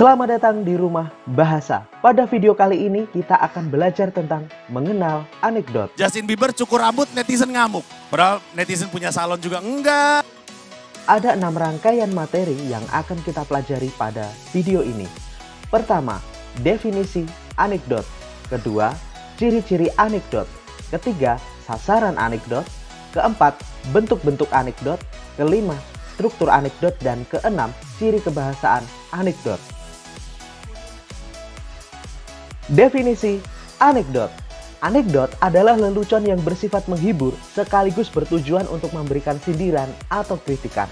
Selamat datang di Rumah Bahasa. Pada video kali ini kita akan belajar tentang mengenal anekdot. Justin Bieber cukur rambut, netizen ngamuk. Padahal netizen punya salon juga enggak. Ada 6 rangkaian materi yang akan kita pelajari pada video ini. Pertama, definisi anekdot. Kedua, ciri-ciri anekdot. Ketiga, sasaran anekdot. Keempat, bentuk-bentuk anekdot. Kelima, struktur anekdot. Dan keenam, ciri kebahasaan anekdot. Definisi anekdot. Anekdot adalah lelucon yang bersifat menghibur sekaligus bertujuan untuk memberikan sindiran atau kritikan.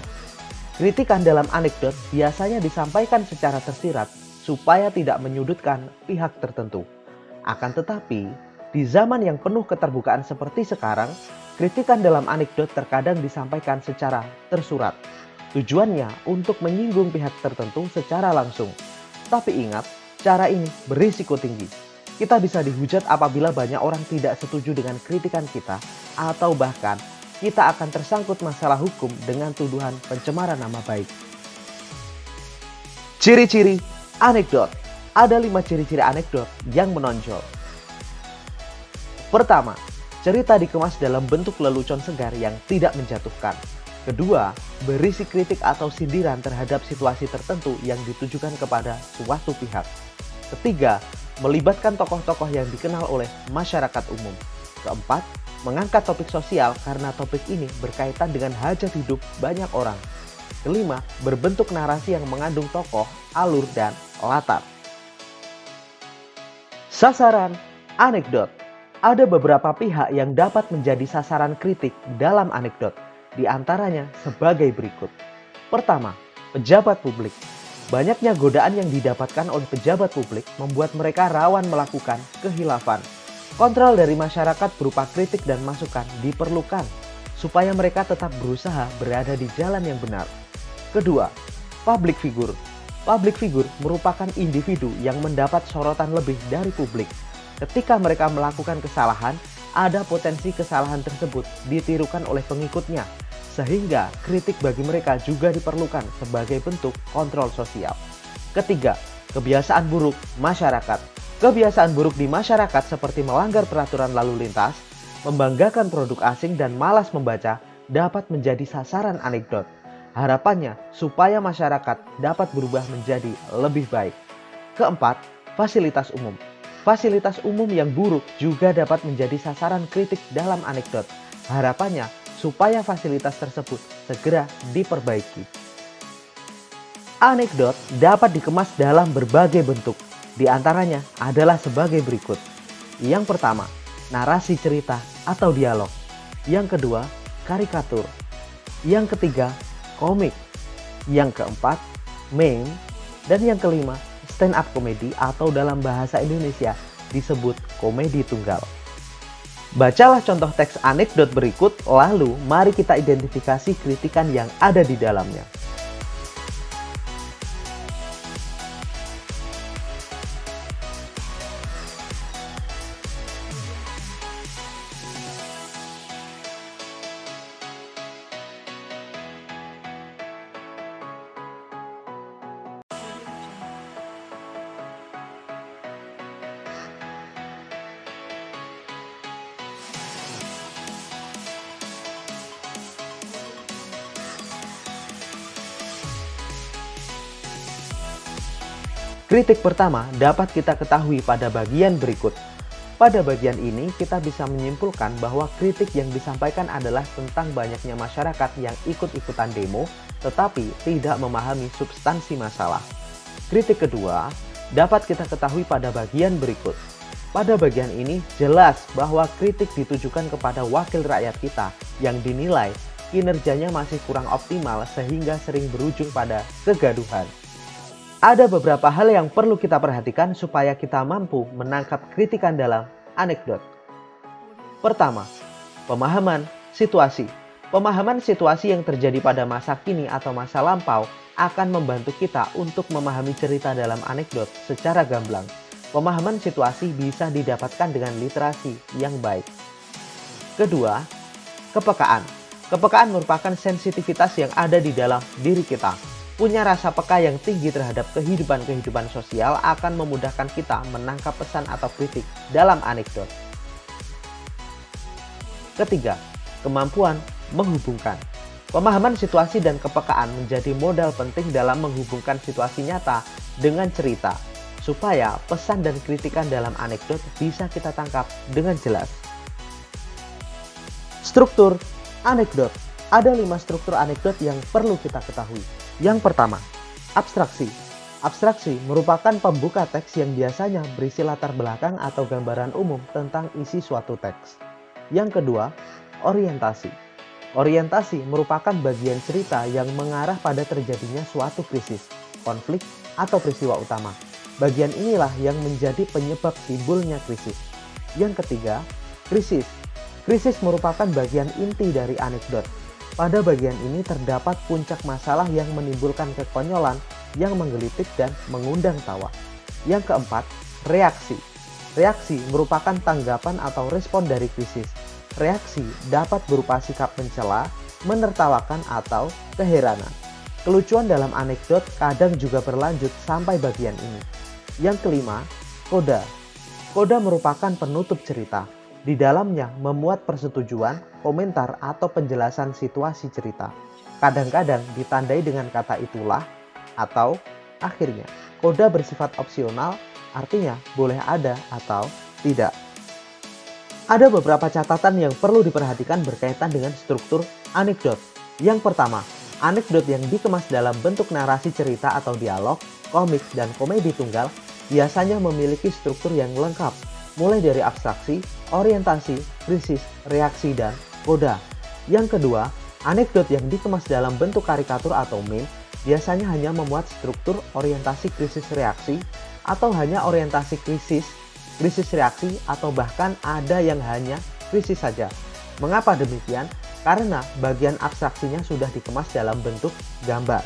Kritikan dalam anekdot biasanya disampaikan secara tersirat supaya tidak menyudutkan pihak tertentu. Akan tetapi, di zaman yang penuh keterbukaan seperti sekarang, kritikan dalam anekdot terkadang disampaikan secara tersurat. Tujuannya untuk menyinggung pihak tertentu secara langsung. Tapi ingat, cara ini berisiko tinggi. Kita bisa dihujat apabila banyak orang tidak setuju dengan kritikan kita, atau bahkan kita akan tersangkut masalah hukum dengan tuduhan pencemaran nama baik. Ciri-ciri anekdot. Ada 5 ciri-ciri anekdot yang menonjol. Pertama, cerita dikemas dalam bentuk lelucon segar yang tidak menjatuhkan. Kedua, berisi kritik atau sindiran terhadap situasi tertentu yang ditujukan kepada suatu pihak. Ketiga, melibatkan tokoh-tokoh yang dikenal oleh masyarakat umum. Keempat, mengangkat topik sosial karena topik ini berkaitan dengan hajat hidup banyak orang. Kelima, berbentuk narasi yang mengandung tokoh, alur, dan latar. Sasaran anekdot. Ada beberapa pihak yang dapat menjadi sasaran kritik dalam anekdot. Di antaranya sebagai berikut. Pertama, pejabat publik. Banyaknya godaan yang didapatkan oleh pejabat publik membuat mereka rawan melakukan kehilafan. Kontrol dari masyarakat berupa kritik dan masukan diperlukan supaya mereka tetap berusaha berada di jalan yang benar. Kedua, public figure. Public figure merupakan individu yang mendapat sorotan lebih dari publik. Ketika mereka melakukan kesalahan, ada potensi kesalahan tersebut ditirukan oleh pengikutnya, sehingga kritik bagi mereka juga diperlukan sebagai bentuk kontrol sosial. Ketiga, kebiasaan buruk masyarakat. Kebiasaan buruk di masyarakat seperti melanggar peraturan lalu lintas, membanggakan produk asing, dan malas membaca dapat menjadi sasaran anekdot. Harapannya supaya masyarakat dapat berubah menjadi lebih baik. Keempat, fasilitas umum. Fasilitas umum yang buruk juga dapat menjadi sasaran kritik dalam anekdot. Harapannya supaya fasilitas tersebut segera diperbaiki. Anekdot dapat dikemas dalam berbagai bentuk. Di antaranya adalah sebagai berikut. Yang pertama, narasi cerita atau dialog. Yang kedua, karikatur. Yang ketiga, komik. Yang keempat, meme. Dan yang kelima, stand up comedy atau dalam bahasa Indonesia disebut komedi tunggal. Bacalah contoh teks anekdot berikut, lalu mari kita identifikasi kritikan yang ada di dalamnya. Kritik pertama dapat kita ketahui pada bagian berikut. Pada bagian ini kita bisa menyimpulkan bahwa kritik yang disampaikan adalah tentang banyaknya masyarakat yang ikut-ikutan demo tetapi tidak memahami substansi masalah. Kritik kedua dapat kita ketahui pada bagian berikut. Pada bagian ini jelas bahwa kritik ditujukan kepada wakil rakyat kita yang dinilai kinerjanya masih kurang optimal sehingga sering berujung pada kegaduhan. Ada beberapa hal yang perlu kita perhatikan supaya kita mampu menangkap kritikan dalam anekdot. Pertama, pemahaman situasi. Pemahaman situasi yang terjadi pada masa kini atau masa lampau akan membantu kita untuk memahami cerita dalam anekdot secara gamblang. Pemahaman situasi bisa didapatkan dengan literasi yang baik. Kedua, kepekaan. Kepekaan merupakan sensitivitas yang ada di dalam diri kita. Punya rasa peka yang tinggi terhadap kehidupan sosial akan memudahkan kita menangkap pesan atau kritik dalam anekdot. Ketiga, kemampuan menghubungkan. Pemahaman situasi dan kepekaan menjadi modal penting dalam menghubungkan situasi nyata dengan cerita, supaya pesan dan kritikan dalam anekdot bisa kita tangkap dengan jelas. Struktur anekdot. Ada 5 struktur anekdot yang perlu kita ketahui. Yang pertama, abstraksi. Abstraksi merupakan pembuka teks yang biasanya berisi latar belakang atau gambaran umum tentang isi suatu teks. Yang kedua, orientasi. Orientasi merupakan bagian cerita yang mengarah pada terjadinya suatu krisis, konflik, atau peristiwa utama. Bagian inilah yang menjadi penyebab timbulnya krisis. Yang ketiga, krisis. Krisis merupakan bagian inti dari anekdot. Pada bagian ini terdapat puncak masalah yang menimbulkan kekonyolan yang menggelitik dan mengundang tawa. Yang keempat, reaksi. Reaksi merupakan tanggapan atau respon dari krisis. Reaksi dapat berupa sikap mencela, menertawakan, atau keheranan. Kelucuan dalam anekdot kadang juga berlanjut sampai bagian ini. Yang kelima, koda. Koda merupakan penutup cerita. Di dalamnya memuat persetujuan, komentar, atau penjelasan situasi cerita. Kadang-kadang ditandai dengan kata itulah atau akhirnya. Koda bersifat opsional, artinya boleh ada atau tidak. Ada beberapa catatan yang perlu diperhatikan berkaitan dengan struktur anekdot. Yang pertama, anekdot yang dikemas dalam bentuk narasi cerita atau dialog, komik, dan komedi tunggal biasanya memiliki struktur yang lengkap, mulai dari abstraksi, orientasi, krisis, reaksi, dan koda. Yang kedua, anekdot yang dikemas dalam bentuk karikatur atau meme biasanya hanya memuat struktur orientasi krisis reaksi, atau hanya orientasi krisis reaksi, atau bahkan ada yang hanya krisis saja. Mengapa demikian? Karena bagian abstraksinya sudah dikemas dalam bentuk gambar.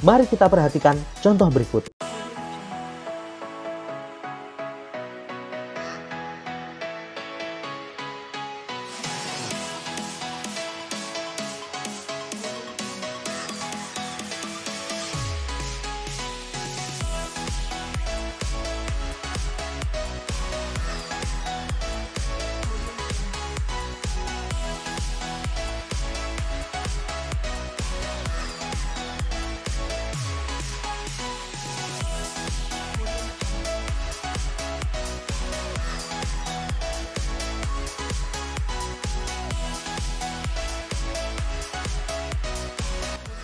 Mari kita perhatikan contoh berikut.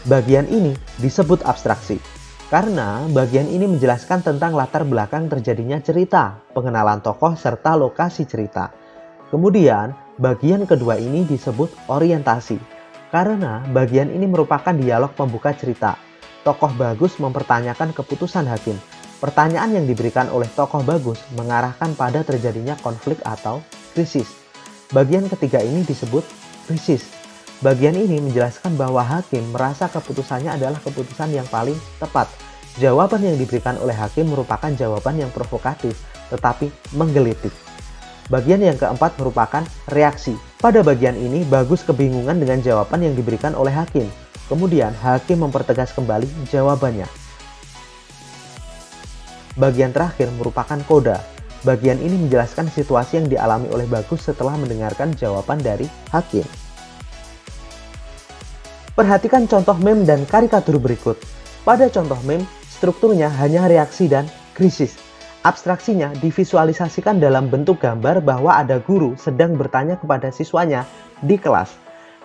Bagian ini disebut abstraksi, karena bagian ini menjelaskan tentang latar belakang terjadinya cerita, pengenalan tokoh, serta lokasi cerita. Kemudian, bagian kedua ini disebut orientasi, karena bagian ini merupakan dialog pembuka cerita. Tokoh bagus mempertanyakan keputusan hakim. Pertanyaan yang diberikan oleh tokoh bagus mengarahkan pada terjadinya konflik atau krisis. Bagian ketiga ini disebut krisis. Bagian ini menjelaskan bahwa hakim merasa keputusannya adalah keputusan yang paling tepat. Jawaban yang diberikan oleh hakim merupakan jawaban yang provokatif, tetapi menggelitik. Bagian yang keempat merupakan reaksi. Pada bagian ini, bagus kebingungan dengan jawaban yang diberikan oleh hakim. Kemudian, hakim mempertegas kembali jawabannya. Bagian terakhir merupakan koda. Bagian ini menjelaskan situasi yang dialami oleh Bagus setelah mendengarkan jawaban dari hakim. Perhatikan contoh meme dan karikatur berikut. Pada contoh meme, strukturnya hanya reaksi dan krisis. Abstraksinya divisualisasikan dalam bentuk gambar bahwa ada guru sedang bertanya kepada siswanya di kelas.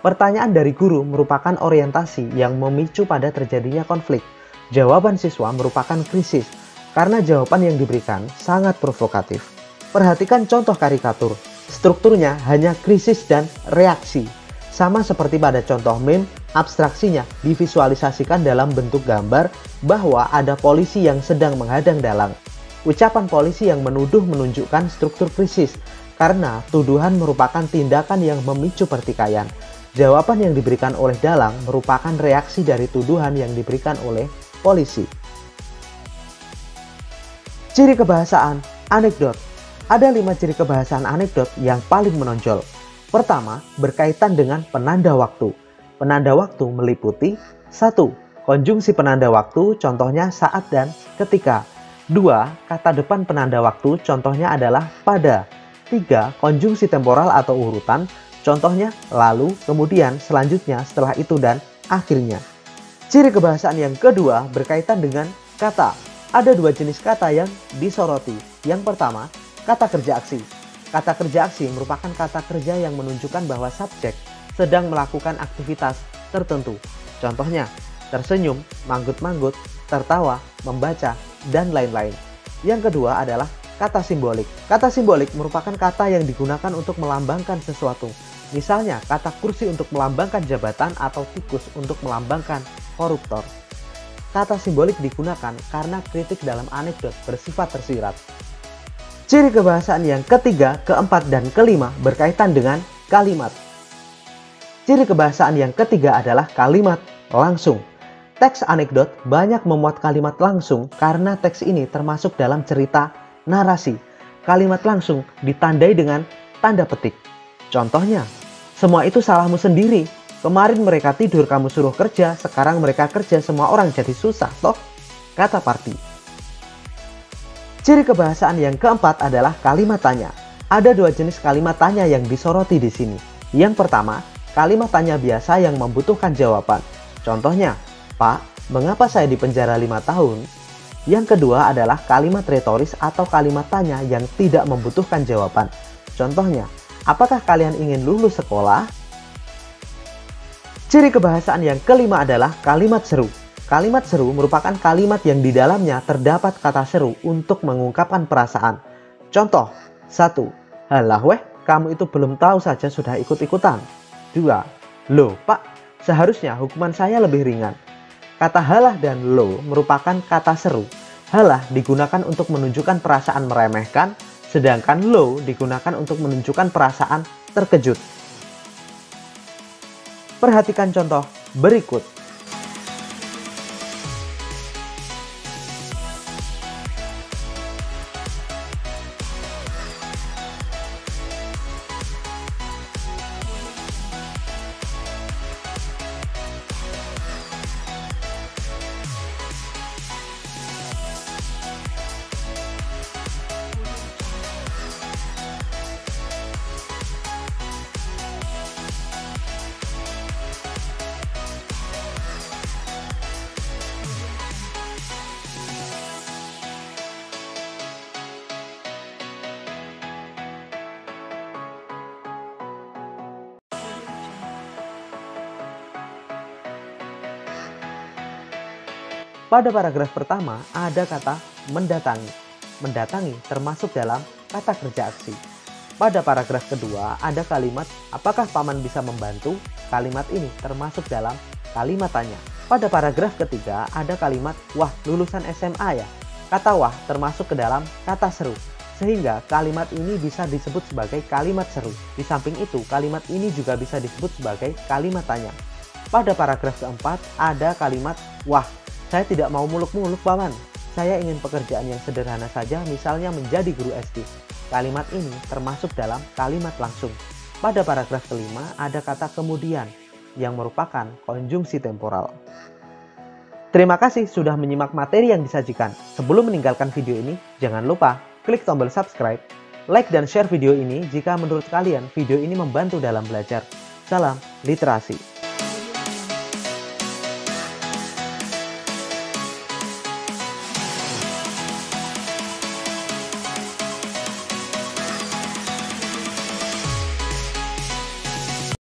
Pertanyaan dari guru merupakan orientasi yang memicu pada terjadinya konflik. Jawaban siswa merupakan krisis, karena jawaban yang diberikan sangat provokatif. Perhatikan contoh karikatur. Strukturnya hanya krisis dan reaksi. Sama seperti pada contoh meme, abstraksinya divisualisasikan dalam bentuk gambar bahwa ada polisi yang sedang menghadang dalang. Ucapan polisi yang menuduh menunjukkan struktur krisis, karena tuduhan merupakan tindakan yang memicu pertikaian. Jawaban yang diberikan oleh dalang merupakan reaksi dari tuduhan yang diberikan oleh polisi. Ciri kebahasaan anekdot. Ada 5 ciri kebahasaan anekdot yang paling menonjol. Pertama, berkaitan dengan penanda waktu. Penanda waktu meliputi 1. Konjungsi penanda waktu, contohnya saat dan ketika. 2. Kata depan penanda waktu, contohnya adalah pada. 3. Konjungsi temporal atau urutan, contohnya lalu, kemudian, selanjutnya, setelah itu, dan akhirnya. Ciri kebahasaan yang kedua berkaitan dengan kata. Ada dua jenis kata yang disoroti. Yang pertama, kata kerja aksi. Kata kerja aksi merupakan kata kerja yang menunjukkan bahwa subjek sedang melakukan aktivitas tertentu. Contohnya, tersenyum, manggut-manggut, tertawa, membaca, dan lain-lain. Yang kedua adalah kata simbolik. Kata simbolik merupakan kata yang digunakan untuk melambangkan sesuatu. Misalnya, kata kursi untuk melambangkan jabatan atau tikus untuk melambangkan koruptor. Kata simbolik digunakan karena kritik dalam anekdot bersifat tersirat. Ciri kebahasaan yang ketiga, keempat, dan kelima berkaitan dengan kalimat. Ciri kebahasaan yang ketiga adalah kalimat langsung. Teks anekdot banyak memuat kalimat langsung karena teks ini termasuk dalam cerita narasi. Kalimat langsung ditandai dengan tanda petik. Contohnya, semua itu salahmu sendiri. Kemarin mereka tidur, kamu suruh kerja. Sekarang mereka kerja, semua orang jadi susah, toh? Kata Parti. Ciri kebahasaan yang keempat adalah kalimat tanya. Ada dua jenis kalimat tanya yang disoroti di sini. Yang pertama, kalimat tanya biasa yang membutuhkan jawaban. Contohnya, Pak, mengapa saya dipenjara 5 tahun? Yang kedua adalah kalimat retoris atau kalimat tanya yang tidak membutuhkan jawaban. Contohnya, apakah kalian ingin lulus sekolah? Ciri kebahasaan yang kelima adalah kalimat seru. Kalimat seru merupakan kalimat yang di dalamnya terdapat kata seru untuk mengungkapkan perasaan. Contoh, 1. Halah weh, kamu itu belum tahu saja sudah ikut-ikutan. 2. Loh pak, seharusnya hukuman saya lebih ringan. Kata halah dan lo merupakan kata seru. Halah digunakan untuk menunjukkan perasaan meremehkan, sedangkan lo digunakan untuk menunjukkan perasaan terkejut. Perhatikan contoh berikut. Pada paragraf pertama ada kata mendatangi. Mendatangi termasuk dalam kata kerja aksi. Pada paragraf kedua ada kalimat apakah paman bisa membantu? Kalimat ini termasuk dalam kalimat tanya. Pada paragraf ketiga ada kalimat wah lulusan SMA ya. Kata wah termasuk ke dalam kata seru. Sehingga kalimat ini bisa disebut sebagai kalimat seru. Di samping itu kalimat ini juga bisa disebut sebagai kalimat tanya. Pada paragraf keempat ada kalimat wah, saya tidak mau muluk-muluk paman. Saya ingin pekerjaan yang sederhana saja, misalnya menjadi guru SD. Kalimat ini termasuk dalam kalimat langsung. Pada paragraf kelima ada kata kemudian yang merupakan konjungsi temporal. Terima kasih sudah menyimak materi yang disajikan. Sebelum meninggalkan video ini, jangan lupa klik tombol subscribe, like dan share video ini jika menurut kalian video ini membantu dalam belajar. Salam literasi.